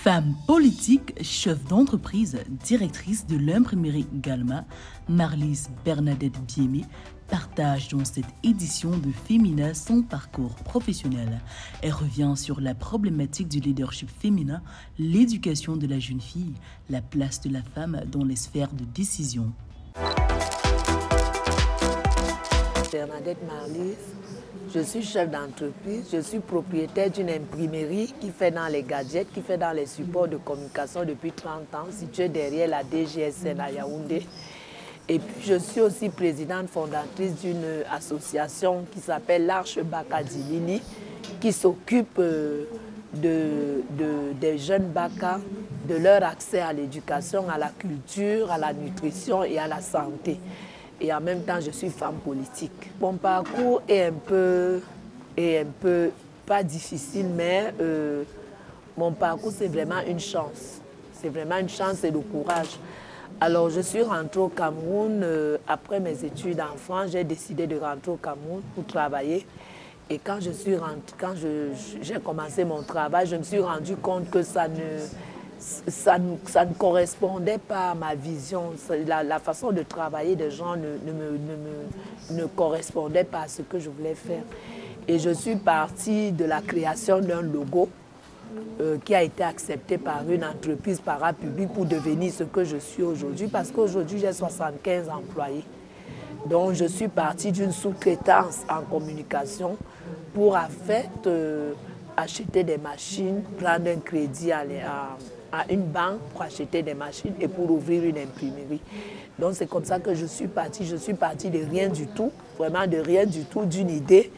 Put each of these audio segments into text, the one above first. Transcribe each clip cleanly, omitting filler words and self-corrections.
Femme politique, chef d'entreprise, directrice de l'imprimerie Galma, Marlise Bernadette Biémé partage dans cette édition de Fémina son parcours professionnel. Elle revient sur la problématique du leadership féminin, l'éducation de la jeune fille, la place de la femme dans les sphères de décision. Bernadette Marlise, je suis chef d'entreprise, je suis propriétaire d'une imprimerie qui fait dans les gadgets, qui fait dans les supports de communication depuis 30 ans, située derrière la DGSN à Yaoundé. Et puis je suis aussi présidente fondatrice d'une association qui s'appelle l'Arche Baka Dilili, qui s'occupe des jeunes Baka, de leur accès à l'éducation, à la culture, à la nutrition et à la santé. Et en même temps, je suis femme politique. Mon parcours est un peu pas difficile, mais mon parcours, c'est vraiment une chance. C'est vraiment une chance et le courage. Alors, je suis rentrée au Cameroun après mes études en France. J'ai décidé de rentrer au Cameroun pour travailler. Et quand j'ai commencé mon travail, je me suis rendu compte que ça ne correspondait pas à ma vision. La façon de travailler des gens ne correspondait pas à ce que je voulais faire. Et je suis partie de la création d'un logo qui a été accepté par une entreprise parapublique pour devenir ce que je suis aujourd'hui. Parce qu'aujourd'hui, j'ai 75 employés. Donc, je suis partie d'une sous-traitance en communication pour, en fait, acheter des machines, prendre un crédit à une banque pour acheter des machines et pour ouvrir une imprimerie. Donc c'est comme ça que je suis partie. Je suis partie de rien du tout, vraiment de rien du tout, d'une idée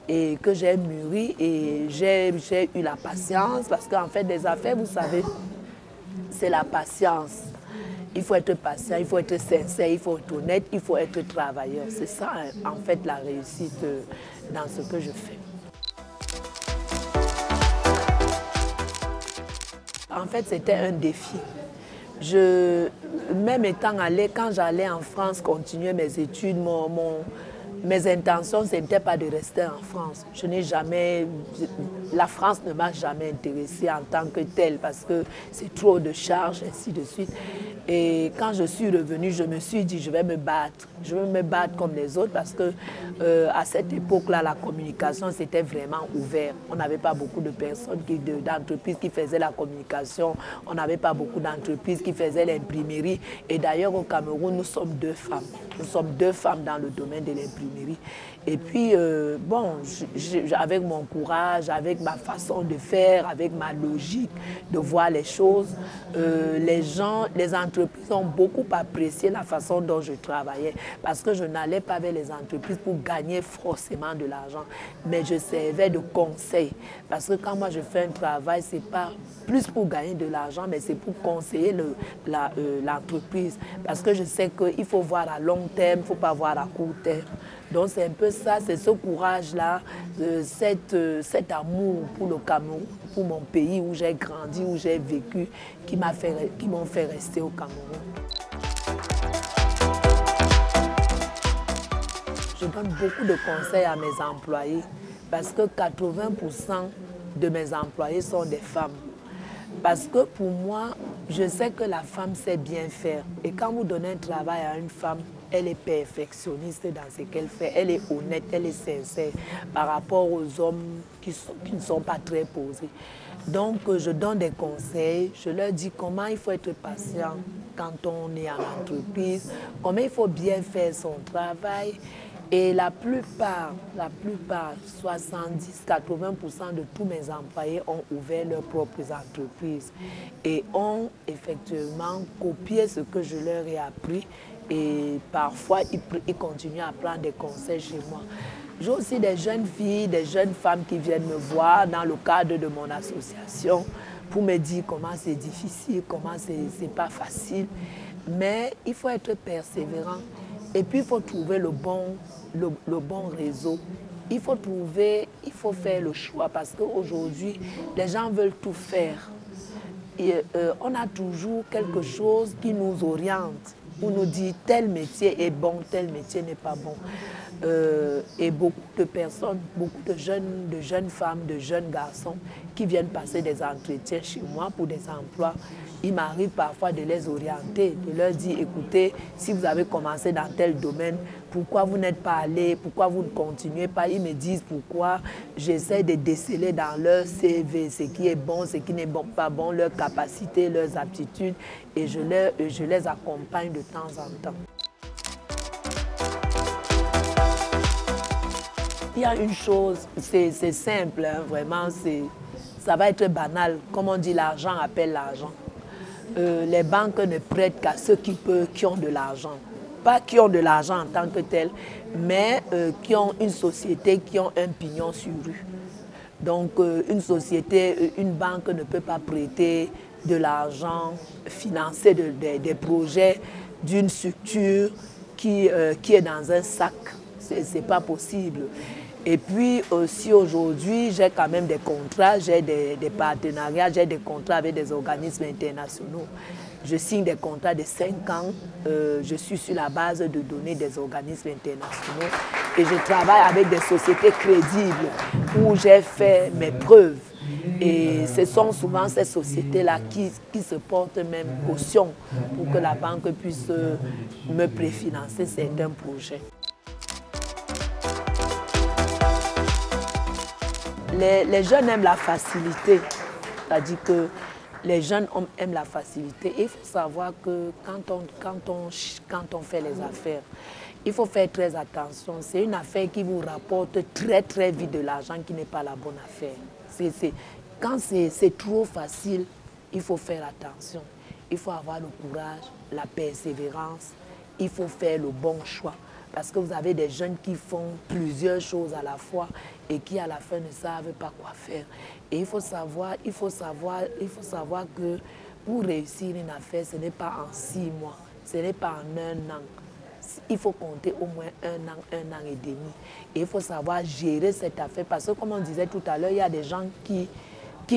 et que j'ai mûri et j'ai eu la patience parce qu'en fait des affaires, vous savez, c'est la patience. Il faut être patient, il faut être sincère, il faut être honnête, il faut être travailleur. C'est ça en fait la réussite dans ce que je fais. En fait, c'était un défi. Même étant allée, quand j'allais en France continuer mes études, mes intentions, ce n'était pas de rester en France. La France ne m'a jamais intéressée en tant que telle parce que c'est trop de charges, ainsi de suite. Et quand je suis revenue, je me suis dit, je vais me battre. Je vais me battre comme les autres parce que à cette époque-là, la communication, c'était vraiment ouvert. On n'avait pas beaucoup de personnes, d'entreprises qui faisaient la communication. On n'avait pas beaucoup d'entreprises qui faisaient l'imprimerie. Et d'ailleurs, au Cameroun, nous sommes 2 femmes. Nous sommes 2 femmes dans le domaine de l'imprimerie. Et puis, avec mon courage, avec ma façon de faire, avec ma logique de voir les choses, les entreprises ont beaucoup apprécié la façon dont je travaillais. Parce que je n'allais pas vers les entreprises pour gagner forcément de l'argent, mais je servais de conseil. Parce que quand moi je fais un travail, ce n'est pas plus pour gagner de l'argent, mais c'est pour conseiller l'entreprise. Parce que je sais qu'il faut voir à long terme, il ne faut pas voir à court terme. Donc c'est un peu ça, c'est ce courage-là, cet amour pour le Cameroun, pour mon pays où j'ai grandi, où j'ai vécu, qui m'ont fait rester au Cameroun. Je donne beaucoup de conseils à mes employés parce que 80% de mes employés sont des femmes. Parce que pour moi, je sais que la femme sait bien faire. Et quand vous donnez un travail à une femme, elle est perfectionniste dans ce qu'elle fait. Elle est honnête, elle est sincère par rapport aux hommes qui ne sont pas très posés. Donc, je donne des conseils. Je leur dis comment il faut être patient quand on est en entreprise, comment il faut bien faire son travail. Et la plupart, 70-80% de tous mes employés ont ouvert leurs propres entreprises et ont effectivement copié ce que je leur ai appris. Et parfois, ils continuent à prendre des conseils chez moi. J'ai aussi des jeunes filles, des jeunes femmes qui viennent me voir dans le cadre de mon association pour me dire comment c'est difficile, comment c'est pas facile. Mais il faut être persévérant. Et puis, il faut trouver le bon réseau. Il faut faire le choix parce qu'aujourd'hui, les gens veulent tout faire. Et, on a toujours quelque chose qui nous oriente. On nous dit tel métier est bon, tel métier n'est pas bon. Et beaucoup de personnes, beaucoup de jeunes femmes, de jeunes garçons qui viennent passer des entretiens chez moi pour des emplois, il m'arrive parfois de les orienter, de leur dire, écoutez, si vous avez commencé dans tel domaine, pourquoi vous n'êtes pas allé, pourquoi vous ne continuez pas? Ils me disent pourquoi. J'essaie de déceler dans leur CV ce qui est bon, ce qui n'est pas bon, leurs capacités, leurs aptitudes, et je les accompagne de temps en temps. Il y a une chose, c'est simple, hein, vraiment, ça va être banal. Comme on dit, l'argent appelle l'argent. Les banques ne prêtent qu'à ceux qui ont de l'argent. Pas qui ont de l'argent en tant que tel, mais qui ont une société, qui ont un pignon sur rue. Donc une société, une banque ne peut pas prêter de l'argent, financer des projets d'une structure qui est dans un sac. C'est pas possible. Et puis aussi aujourd'hui, j'ai quand même des contrats, j'ai des partenariats, j'ai des contrats avec des organismes internationaux. Je signe des contrats de 5 ans, je suis sur la base de données des organismes internationaux et je travaille avec des sociétés crédibles où j'ai fait mes preuves. Et ce sont souvent ces sociétés-là qui se portent même caution pour que la banque puisse me préfinancer certains projets. Les jeunes aiment la facilité, c'est-à-dire que les jeunes aiment la facilité. Et il faut savoir que quand on fait les affaires, il faut faire très attention. C'est une affaire qui vous rapporte très vite de l'argent qui n'est pas la bonne affaire. Quand c'est trop facile, il faut faire attention. Il faut avoir le courage, la persévérance, il faut faire le bon choix. Parce que vous avez des jeunes qui font plusieurs choses à la fois et qui à la fin ne savent pas quoi faire. Et il faut savoir que pour réussir une affaire, ce n'est pas en 6 mois, ce n'est pas en 1 an. Il faut compter au moins 1 an et demi. Et il faut savoir gérer cette affaire. Parce que comme on disait tout à l'heure, il y a des gens qui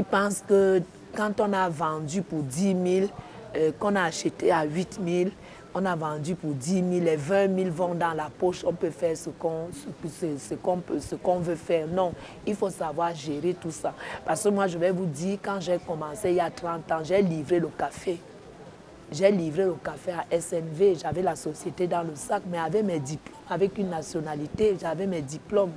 pensent que quand on a vendu pour 10 000, qu'on a acheté à 8 000, on a vendu pour 10 000, les 20 000 vont dans la poche, on peut faire ce qu'on veut faire. Non, il faut savoir gérer tout ça. Parce que moi, je vais vous dire, quand j'ai commencé il y a 30 ans, j'ai livré le café. J'ai livré le café à SNV, j'avais la société dans le sac, mais avec mes diplômes, avec une nationalité, j'avais mes diplômes.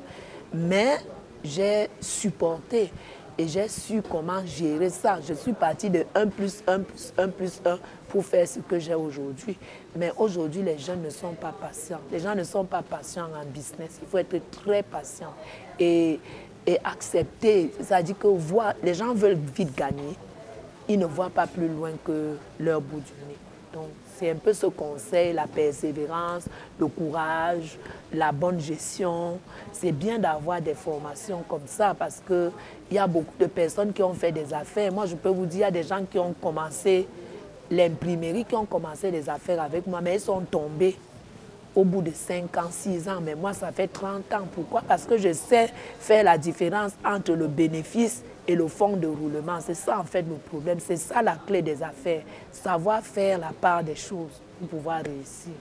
Mais j'ai supporté et j'ai su comment gérer ça. Je suis partie de 1 + 1 + 1 + 1 pour faire ce que j'ai aujourd'hui. Mais aujourd'hui, les jeunes ne sont pas patients. Les gens ne sont pas patients en business. Il faut être très patient et accepter. C'est-à-dire que les gens veulent vite gagner. Ils ne voient pas plus loin que leur bout du nez. Donc, c'est un peu ce conseil, la persévérance, le courage, la bonne gestion. C'est bien d'avoir des formations comme ça parce qu'il y a beaucoup de personnes qui ont fait des affaires. Moi, je peux vous dire, il y a des gens qui ont commencé l'imprimerie, qui ont commencé des affaires avec moi, mais ils sont tombés au bout de 5 ans, 6 ans. Mais moi, ça fait 30 ans. Pourquoi? Parce que je sais faire la différence entre le bénéfice et le fonds de roulement. C'est ça, en fait, le problème. C'est ça la clé des affaires. Savoir faire la part des choses pour pouvoir réussir.